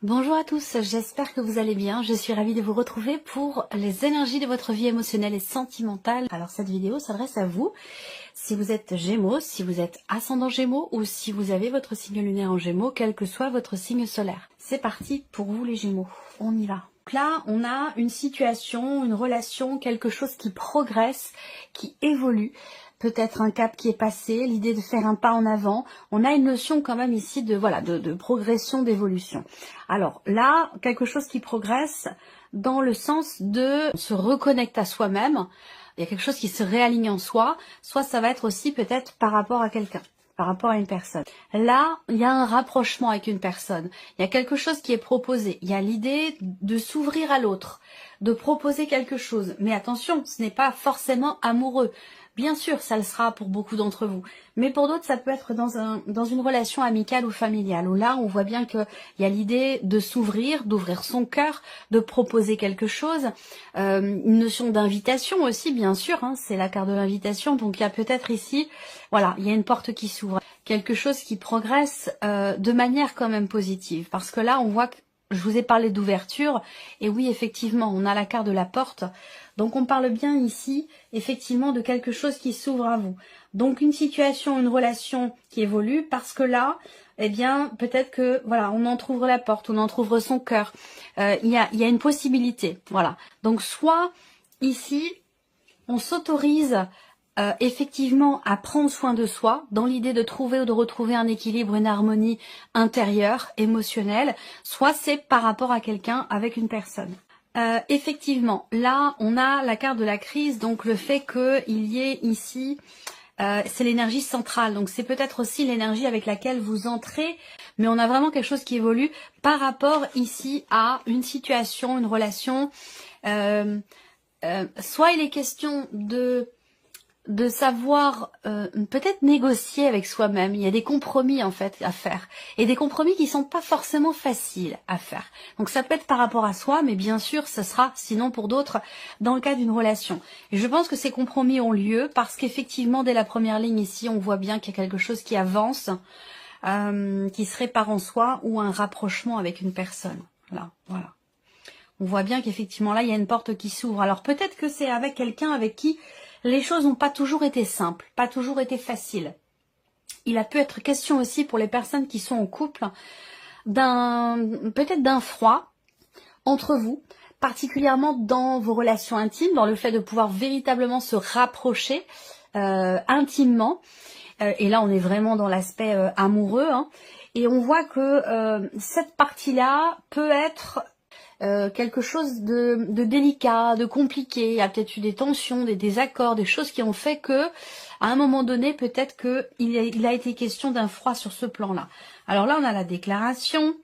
Bonjour à tous, j'espère que vous allez bien. Je suis ravie de vous retrouver pour les énergies de votre vie émotionnelle et sentimentale. Alors cette vidéo s'adresse à vous, si vous êtes Gémeaux, si vous êtes ascendant Gémeaux ou si vous avez votre signe lunaire en Gémeaux, quel que soit votre signe solaire. C'est parti pour vous les Gémeaux, on y va. Donc là, on a une situation, une relation, quelque chose qui progresse, qui évolue. Peut-être un cap qui est passé, l'idée de faire un pas en avant. On a une notion quand même ici de progression, d'évolution. Alors là, quelque chose qui progresse dans le sens de se reconnecter à soi-même. Il y a quelque chose qui se réaligne en soi. Soit ça va être aussi peut-être par rapport à quelqu'un, par rapport à une personne. Là, il y a un rapprochement avec une personne. Il y a quelque chose qui est proposé. Il y a l'idée de s'ouvrir à l'autre, de proposer quelque chose. Mais attention, ce n'est pas forcément amoureux. Bien sûr, ça le sera pour beaucoup d'entre vous. Mais pour d'autres, ça peut être dans une relation amicale ou familiale, où là, on voit bien qu'il y a l'idée de s'ouvrir, d'ouvrir son cœur, de proposer quelque chose. Une notion d'invitation aussi, bien sûr, hein, c'est la carte de l'invitation. Donc, il y a peut-être ici, voilà, il y a une porte qui s'ouvre. Quelque chose qui progresse de manière quand même positive. Parce que là, on voit que je vous ai parlé d'ouverture, et oui, effectivement, on a la carte de la porte. Donc, on parle bien ici, effectivement, de quelque chose qui s'ouvre à vous. Donc, une situation, une relation qui évolue, parce que là, eh bien, peut-être que, voilà, on entrouvre la porte, on entrouvre son cœur. Il y a une possibilité, voilà. Donc, soit, ici, on s'autorise effectivement à prendre soin de soi dans l'idée de trouver ou de retrouver un équilibre, une harmonie intérieure, émotionnelle, soit c'est par rapport à quelqu'un, avec une personne. Effectivement, là on a la carte de la crise, donc le fait qu'il y ait ici, c'est l'énergie centrale, donc c'est peut-être aussi l'énergie avec laquelle vous entrez, mais on a vraiment quelque chose qui évolue par rapport ici à une situation, une relation. Soit il est question de savoir peut-être négocier avec soi-même. Il y a des compromis en fait à faire, et des compromis qui sont pas forcément faciles à faire. Donc ça peut être par rapport à soi, mais bien sûr ce sera sinon pour d'autres dans le cas d'une relation. Et je pense que ces compromis ont lieu parce qu'effectivement dès la première ligne ici on voit bien qu'il y a quelque chose qui avance, qui se répare en soi, ou un rapprochement avec une personne. Là, voilà. On voit bien qu'effectivement là il y a une porte qui s'ouvre. Alors peut-être que c'est avec quelqu'un avec qui les choses n'ont pas toujours été simples, pas toujours été faciles. Il a pu être question aussi pour les personnes qui sont en couple peut-être d'un froid entre vous, particulièrement dans vos relations intimes, dans le fait de pouvoir véritablement se rapprocher intimement. Et là on est vraiment dans l'aspect amoureux, hein. Et on voit que cette partie-là peut être quelque chose de délicat, de compliqué. Il y a peut-être eu des tensions, des désaccords, des choses qui ont fait que, à un moment donné, peut-être qu'il a été question d'un froid sur ce plan-là. Alors là, on a la déclaration,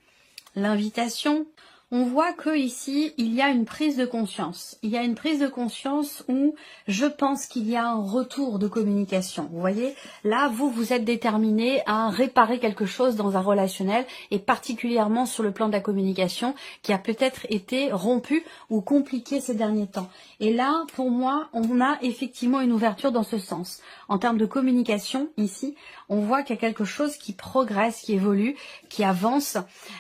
l'invitation. On voit que ici, il y a une prise de conscience. Il y a une prise de conscience où je pense qu'il y a un retour de communication. Vous voyez, là, vous êtes déterminé à réparer quelque chose dans un relationnel, et particulièrement sur le plan de la communication qui a peut-être été rompu ou compliqué ces derniers temps. Et là, pour moi, on a effectivement une ouverture dans ce sens. En termes de communication, ici, on voit qu'il y a quelque chose qui progresse, qui évolue, qui avance.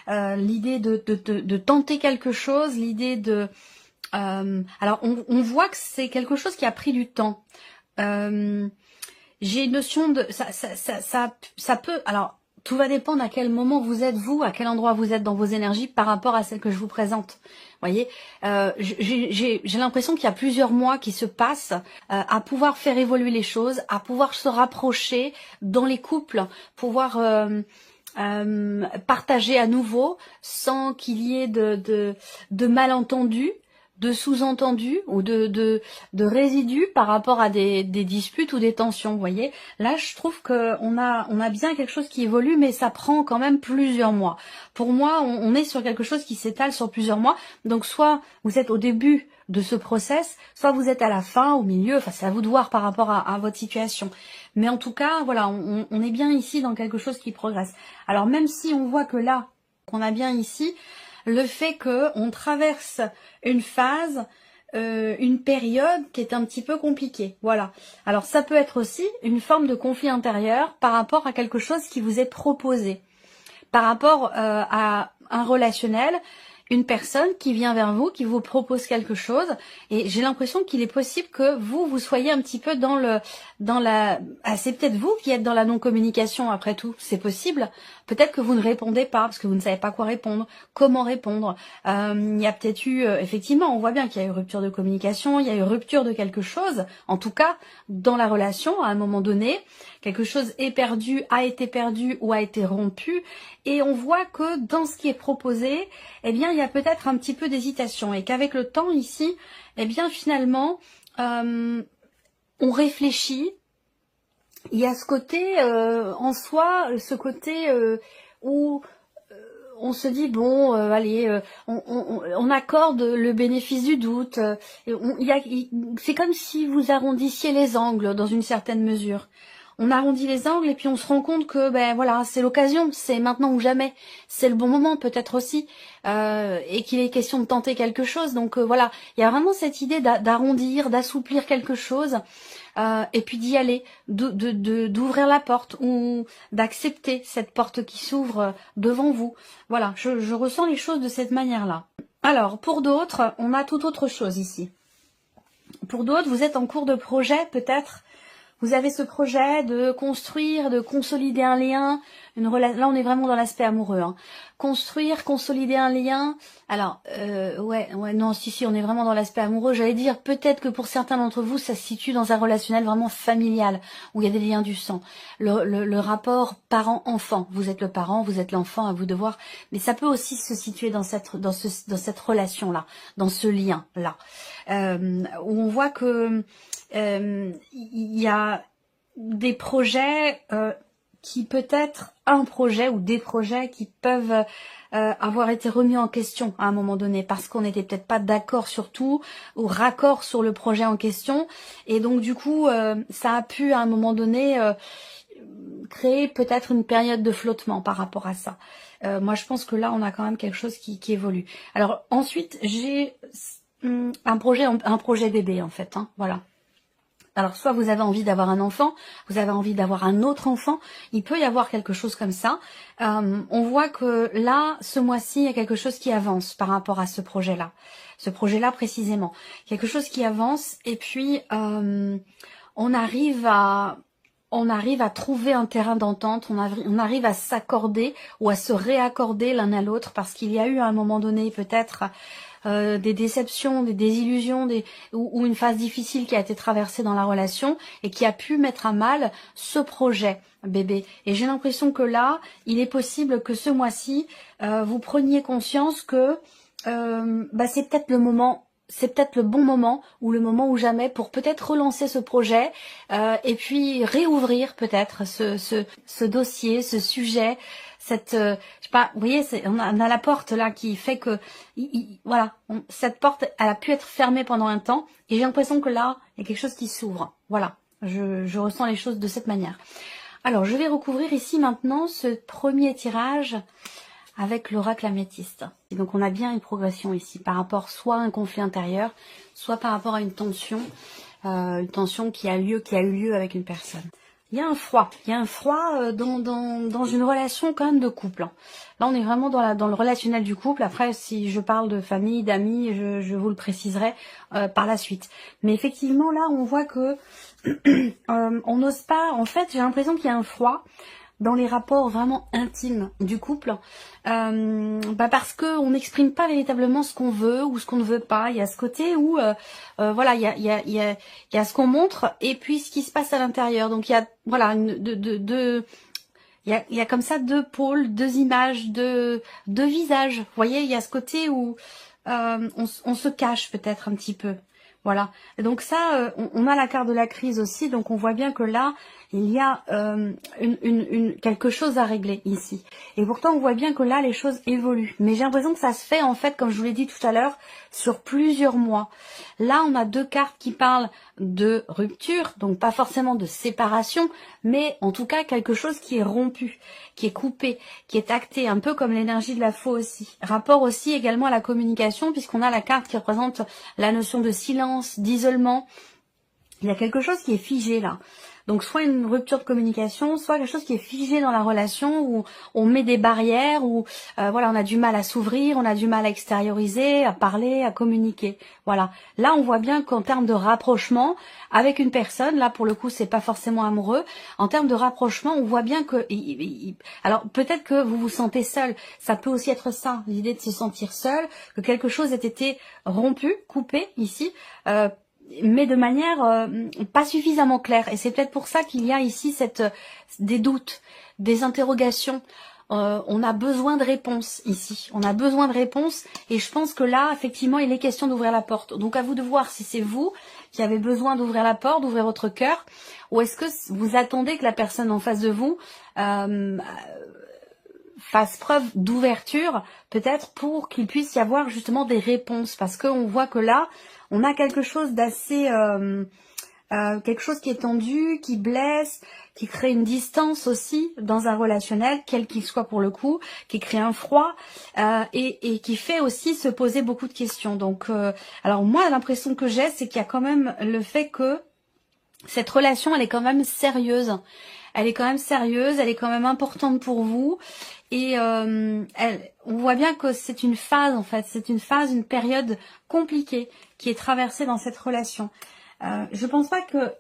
L'idée de tenter quelque chose, l'idée de... alors, on voit que c'est quelque chose qui a pris du temps. J'ai une notion de... Ça peut... Alors, tout va dépendre à quel moment vous êtes, vous, à quel endroit vous êtes dans vos énergies par rapport à celle que je vous présente. Vous voyez, j'ai l'impression qu'il y a plusieurs mois qui se passent à pouvoir faire évoluer les choses, à pouvoir se rapprocher dans les couples, pouvoir partager à nouveau sans qu'il y ait de malentendus, de sous-entendus ou de résidus par rapport à des disputes ou des tensions. Vous voyez, là je trouve que on a bien quelque chose qui évolue, mais ça prend quand même plusieurs mois. Pour moi, on est sur quelque chose qui s'étale sur plusieurs mois. Donc soit vous êtes au début de ce process, soit vous êtes à la fin, au milieu, enfin c'est à vous de voir par rapport à votre situation. Mais en tout cas, voilà, on est bien ici dans quelque chose qui progresse. Alors même si on voit que là, qu'on a bien ici, le fait qu'on traverse une phase, une période qui est un petit peu compliquée. Voilà. Alors ça peut être aussi une forme de conflit intérieur par rapport à quelque chose qui vous est proposé, par rapport à un relationnel, une personne qui vient vers vous, qui vous propose quelque chose, et j'ai l'impression qu'il est possible que vous soyez un petit peu dans la, c'est peut-être vous qui êtes dans la non-communication après tout, c'est possible. Peut-être que vous ne répondez pas parce que vous ne savez pas quoi répondre, comment répondre. Il y a peut-être eu, effectivement, on voit bien qu'il y a eu rupture de communication, il y a eu rupture de quelque chose, en tout cas dans la relation à un moment donné, quelque chose est perdu, a été perdu ou a été rompu, et on voit que dans ce qui est proposé, eh bien il y a peut-être un petit peu d'hésitation et qu'avec le temps ici, eh bien finalement on réfléchit. Il y a ce côté en soi, ce côté où on se dit bon, allez, on accorde le bénéfice du doute. C'est comme si vous arrondissiez les angles dans une certaine mesure. On arrondit les angles et puis on se rend compte que ben voilà, c'est l'occasion, c'est maintenant ou jamais, c'est le bon moment peut-être aussi, et qu'il est question de tenter quelque chose. Donc voilà, il y a vraiment cette idée d'arrondir, d'assouplir quelque chose, et puis d'y aller, d'ouvrir la porte ou d'accepter cette porte qui s'ouvre devant vous. Voilà, je ressens les choses de cette manière-là. Alors pour d'autres, on a tout autre chose ici. Pour d'autres, vous êtes en cours de projet peut-être. Vous avez ce projet de construire, de consolider un lien, une relation. Là, on est vraiment dans l'aspect amoureux. Hein. Construire, consolider un lien. Alors, ouais, non, si, on est vraiment dans l'aspect amoureux. J'allais dire, peut-être que pour certains d'entre vous, ça se situe dans un relationnel vraiment familial, où il y a des liens du sang. Le rapport parent-enfant. Vous êtes le parent, vous êtes l'enfant, à vous de voir. Mais ça peut aussi se situer dans cette relation-là, dans ce lien-là, où on voit que il y a des projets qui peut-être un projet ou des projets qui peuvent avoir été remis en question à un moment donné parce qu'on n'était peut-être pas d'accord sur tout ou raccord sur le projet en question, et donc du coup ça a pu à un moment donné créer peut-être une période de flottement par rapport à ça. Moi je pense que là on a quand même quelque chose qui évolue. Alors ensuite j'ai un projet bébé en fait, hein, voilà. Alors soit vous avez envie d'avoir un enfant, vous avez envie d'avoir un autre enfant, il peut y avoir quelque chose comme ça. On voit que là, ce mois-ci, il y a quelque chose qui avance par rapport à ce projet-là. Ce projet-là précisément. Quelque chose qui avance et puis on arrive à trouver un terrain d'entente, on arrive à s'accorder ou à se réaccorder l'un à l'autre parce qu'il y a eu à un moment donné peut-être des déceptions, des désillusions, ou une phase difficile qui a été traversée dans la relation et qui a pu mettre à mal ce projet bébé. Et j'ai l'impression que là, il est possible que ce mois-ci, vous preniez conscience que c'est peut-être le moment. C'est peut-être le bon moment ou le moment ou jamais pour peut-être relancer ce projet et puis réouvrir peut-être ce dossier, ce sujet, cette, je sais pas, vous voyez, on a la porte là qui fait que, voilà, cette porte, elle a pu être fermée pendant un temps et j'ai l'impression que là, il y a quelque chose qui s'ouvre. Voilà, je ressens les choses de cette manière. Alors, je vais recouvrir ici maintenant ce premier tirage avec l'oracle améthyste. Et donc on a bien une progression ici par rapport soit à un conflit intérieur, soit par rapport à une tension qui a eu lieu avec une personne. Il y a un froid dans une relation quand même de couple. Hein. Là on est vraiment dans le relationnel du couple. Après si je parle de famille, d'amis, je vous le préciserai par la suite. Mais effectivement là on voit que on n'ose pas, en fait j'ai l'impression qu'il y a un froid dans les rapports vraiment intimes du couple, parce que on n'exprime pas véritablement ce qu'on veut ou ce qu'on ne veut pas. Il y a ce côté où voilà, il y a ce qu'on montre et puis ce qui se passe à l'intérieur. Donc il y a voilà il y a comme ça deux pôles, deux images, deux visages. Vous voyez, il y a ce côté où on se cache peut-être un petit peu. Voilà. Et donc ça, on a la carte de la crise aussi. Donc on voit bien que là, il y a quelque chose à régler ici. Et pourtant, on voit bien que là, les choses évoluent. Mais j'ai l'impression que ça se fait, en fait, comme je vous l'ai dit tout à l'heure, sur plusieurs mois. Là, on a deux cartes qui parlent de rupture, donc pas forcément de séparation, mais en tout cas quelque chose qui est rompu, qui est coupé, qui est acté, un peu comme l'énergie de la faux aussi. Rapport aussi également à la communication, puisqu'on a la carte qui représente la notion de silence, d'isolement. Il y a quelque chose qui est figé là. Donc soit une rupture de communication, soit quelque chose qui est figé dans la relation, où on met des barrières, où voilà, on a du mal à s'ouvrir, on a du mal à extérioriser, à parler, à communiquer. Voilà. Là, on voit bien qu'en termes de rapprochement avec une personne, là pour le coup, c'est pas forcément amoureux. En termes de rapprochement, on voit bien que, alors peut-être que vous vous sentez seul. Ça peut aussi être ça, l'idée de se sentir seul, que quelque chose ait été rompu, coupé ici. Mais de manière pas suffisamment claire. Et c'est peut-être pour ça qu'il y a ici des doutes, des interrogations. On a besoin de réponses ici. On a besoin de réponses. Et je pense que là, effectivement, il est question d'ouvrir la porte. Donc à vous de voir si c'est vous qui avez besoin d'ouvrir la porte, d'ouvrir votre cœur, ou est-ce que vous attendez que la personne en face de vous fasse preuve d'ouverture, peut-être pour qu'il puisse y avoir justement des réponses. Parce qu'on voit que là, on a quelque chose d'assez... quelque chose qui est tendu, qui blesse, qui crée une distance aussi dans un relationnel, quel qu'il soit pour le coup, qui crée un froid et qui fait aussi se poser beaucoup de questions. Donc, alors moi, l'impression que j'ai, c'est qu'il y a quand même le fait que cette relation, elle est quand même sérieuse. Elle est quand même sérieuse, elle est quand même importante pour vous. Et on voit bien que c'est une phase, en fait. C'est une phase, une période compliquée qui est traversée dans cette relation. Je pense pas que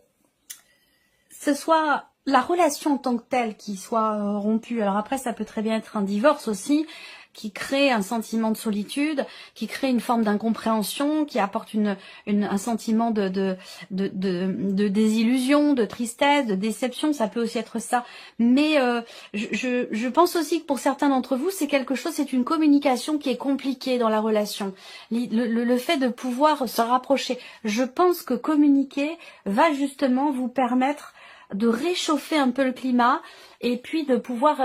ce soit la relation en tant que telle qui soit rompue. Alors après, ça peut très bien être un divorce aussi, qui crée un sentiment de solitude, qui crée une forme d'incompréhension, qui apporte un sentiment de désillusion, de tristesse, de déception. Ça peut aussi être ça. Mais je pense aussi que pour certains d'entre vous, c'est quelque chose, c'est une communication qui est compliquée dans la relation. Le fait de pouvoir se rapprocher. Je pense que communiquer va justement vous permettre de réchauffer un peu le climat et puis de pouvoir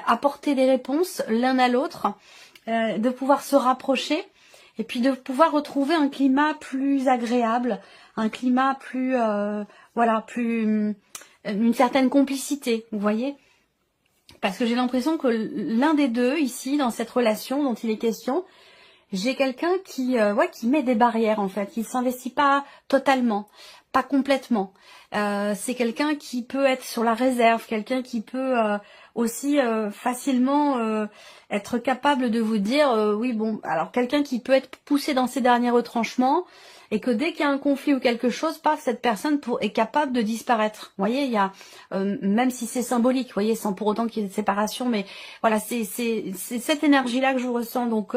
apporter des réponses l'un à l'autre, de pouvoir se rapprocher et puis de pouvoir retrouver un climat plus agréable, un climat plus une certaine complicité, vous voyez. Parce que j'ai l'impression que l'un des deux ici dans cette relation dont il est question, j'ai quelqu'un qui met des barrières en fait, qui ne s'investit pas totalement, pas complètement. C'est quelqu'un qui peut être sur la réserve, quelqu'un qui peut aussi facilement être capable de vous dire oui bon, alors quelqu'un qui peut être poussé dans ses derniers retranchements et que dès qu'il y a un conflit ou quelque chose, paf, cette personne est capable de disparaître. Vous voyez, il y a même si c'est symbolique, vous voyez, sans pour autant qu'il y ait de séparation, mais voilà, c'est cette énergie-là que je ressens. Donc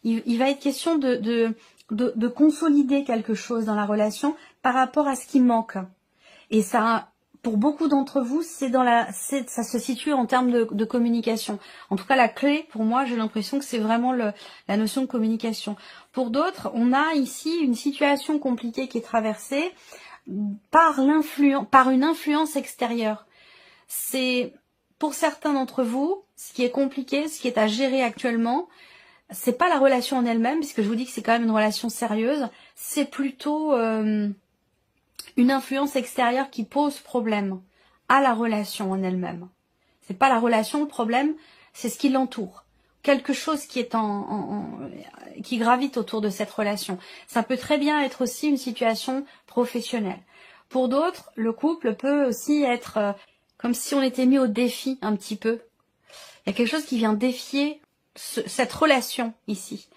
il va être question de consolider quelque chose dans la relation par rapport à ce qui manque. Et ça, pour beaucoup d'entre vous, ça se situe en termes de communication. En tout cas, la clé, pour moi, j'ai l'impression que c'est vraiment la notion de communication. Pour d'autres, on a ici une situation compliquée qui est traversée par une influence extérieure. C'est, pour certains d'entre vous, ce qui est compliqué, ce qui est à gérer actuellement, c'est pas la relation en elle-même, puisque je vous dis que c'est quand même une relation sérieuse, c'est plutôt une influence extérieure qui pose problème à la relation en elle-même. C'est pas la relation le problème, c'est ce qui l'entoure. Quelque chose qui est qui gravite autour de cette relation. Ça peut très bien être aussi une situation professionnelle. Pour d'autres, le couple peut aussi être comme si on était mis au défi un petit peu. Il y a quelque chose qui vient défier cette relation ici.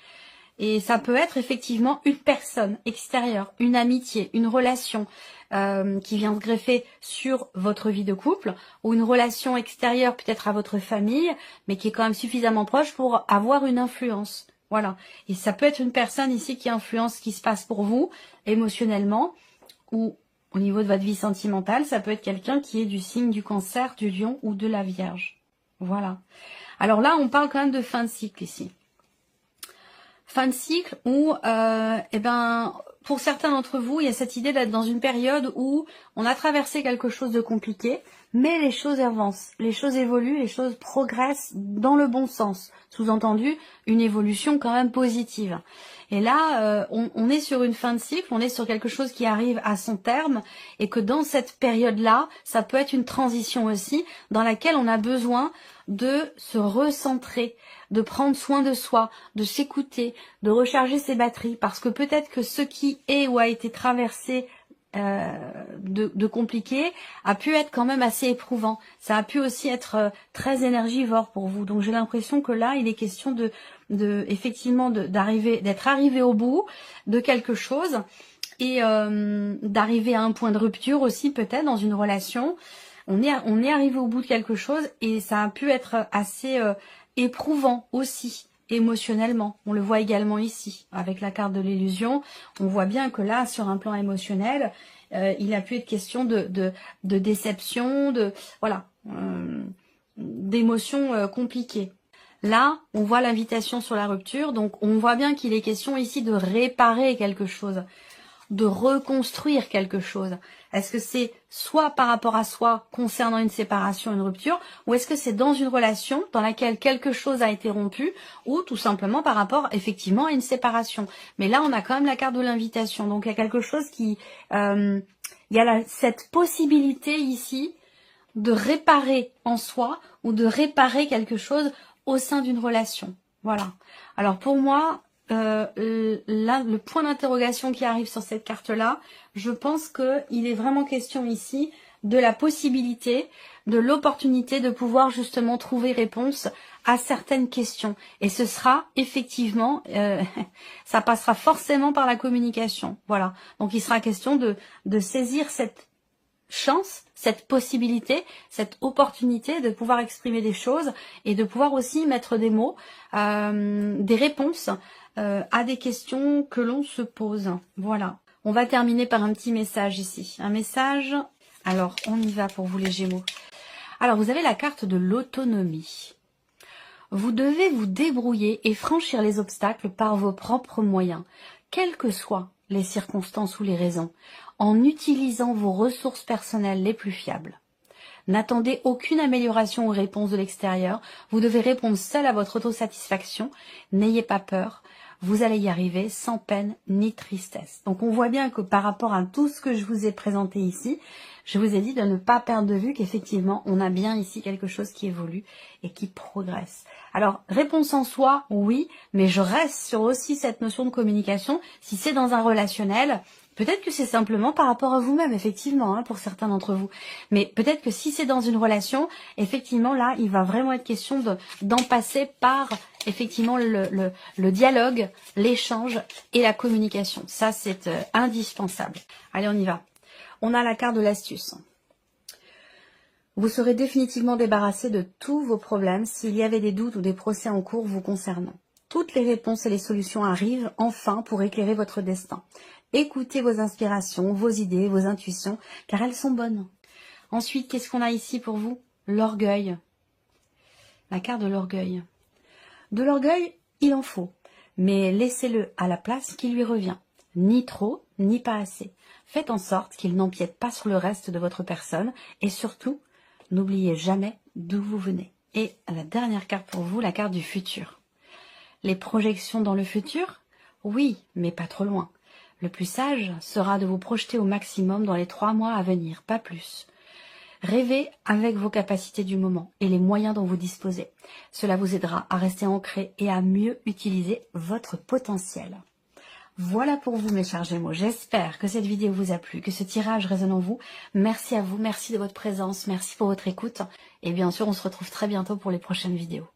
Et ça peut être effectivement une personne extérieure, une amitié, une relation qui vient se greffer sur votre vie de couple, ou une relation extérieure peut-être à votre famille, mais qui est quand même suffisamment proche pour avoir une influence. Voilà. Et ça peut être une personne ici qui influence ce qui se passe pour vous, émotionnellement, ou au niveau de votre vie sentimentale. Ça peut être quelqu'un qui est du signe du Cancer, du Lion ou de la Vierge. Voilà. Alors là, on parle quand même de fin de cycle ici. Fin de cycle où, pour certains d'entre vous, il y a cette idée d'être dans une période où on a traversé quelque chose de compliqué, mais les choses avancent, les choses évoluent, les choses progressent dans le bon sens. Sous-entendu, une évolution quand même positive. Et là, on est sur une fin de cycle, on est sur quelque chose qui arrive à son terme, et que dans cette période-là, ça peut être une transition aussi, dans laquelle on a besoin de se recentrer, de prendre soin de soi, de s'écouter, de recharger ses batteries, parce que peut-être que ce qui est ou a été traversé de compliqué a pu être quand même assez éprouvant. Ça a pu aussi être très énergivore pour vous. Donc j'ai l'impression que là, il est question effectivement d'être arrivé au bout de quelque chose et d'arriver à un point de rupture aussi peut-être dans une relation. On est arrivé au bout de quelque chose et ça a pu être assez éprouvant aussi. Émotionnellement, on le voit également ici avec la carte de l'illusion. On voit bien que là, sur un plan émotionnel, il a pu être question de déception, d'émotions compliquées. Là, on voit l'invitation sur la rupture, donc on voit bien qu'il est question ici de réparer quelque chose, de reconstruire quelque chose. Est-ce que c'est soit par rapport à soi concernant une séparation, une rupture, ou est-ce que c'est dans une relation dans laquelle quelque chose a été rompu, ou tout simplement par rapport effectivement à une séparation. Mais là, on a quand même la carte de l'invitation, donc il y a quelque chose qui... il y a cette possibilité ici de réparer en soi, ou de réparer quelque chose au sein d'une relation. Voilà. Alors pour moi... là, le point d'interrogation qui arrive sur cette carte-là, je pense qu'il est vraiment question ici de la possibilité, de l'opportunité de pouvoir justement trouver réponse à certaines questions. Et ce sera effectivement, ça passera forcément par la communication. Voilà. Donc il sera question de saisir cette chance, cette possibilité, cette opportunité de pouvoir exprimer des choses et de pouvoir aussi mettre des mots, des réponses à des questions que l'on se pose. Voilà. On va terminer par un petit message ici. Un message. Alors, on y va pour vous les Gémeaux. Alors, vous avez la carte de l'autonomie. Vous devez vous débrouiller et franchir les obstacles par vos propres moyens, quelles que soient les circonstances ou les raisons, en utilisant vos ressources personnelles les plus fiables. N'attendez aucune amélioration ou réponse de l'extérieur. Vous devez répondre seul à votre autosatisfaction. N'ayez pas peur. Vous allez y arriver sans peine ni tristesse. Donc on voit bien que par rapport à tout ce que je vous ai présenté ici, je vous ai dit de ne pas perdre de vue qu'effectivement on a bien ici quelque chose qui évolue et qui progresse. Alors réponse en soi, oui, mais je reste sur aussi cette notion de communication. Si c'est dans un relationnel, peut-être que c'est simplement par rapport à vous-même, effectivement, hein, pour certains d'entre vous. Mais peut-être que si c'est dans une relation, effectivement, là, il va vraiment être question d'en passer par, effectivement, le dialogue, l'échange et la communication. Ça, c'est indispensable. Allez, on y va. On a la carte de l'astuce. Vous serez définitivement débarrassé de tous vos problèmes s'il y avait des doutes ou des procès en cours vous concernant. Toutes les réponses et les solutions arrivent enfin pour éclairer votre destin. Écoutez vos inspirations, vos idées, vos intuitions, car elles sont bonnes. Ensuite, qu'est-ce qu'on a ici pour vous? L'orgueil. La carte de l'orgueil. De l'orgueil, il en faut, mais laissez-le à la place qui lui revient. Ni trop, ni pas assez. Faites en sorte qu'il n'empiète pas sur le reste de votre personne et surtout, n'oubliez jamais d'où vous venez. Et la dernière carte pour vous, la carte du futur. Les projections dans le futur? Oui, mais pas trop loin. Le plus sage sera de vous projeter au maximum dans les 3 mois à venir, pas plus. Rêvez avec vos capacités du moment et les moyens dont vous disposez. Cela vous aidera à rester ancré et à mieux utiliser votre potentiel. Voilà pour vous mes chers Gémeaux. J'espère que cette vidéo vous a plu, que ce tirage résonne en vous. Merci à vous, merci de votre présence, merci pour votre écoute. Et bien sûr, on se retrouve très bientôt pour les prochaines vidéos.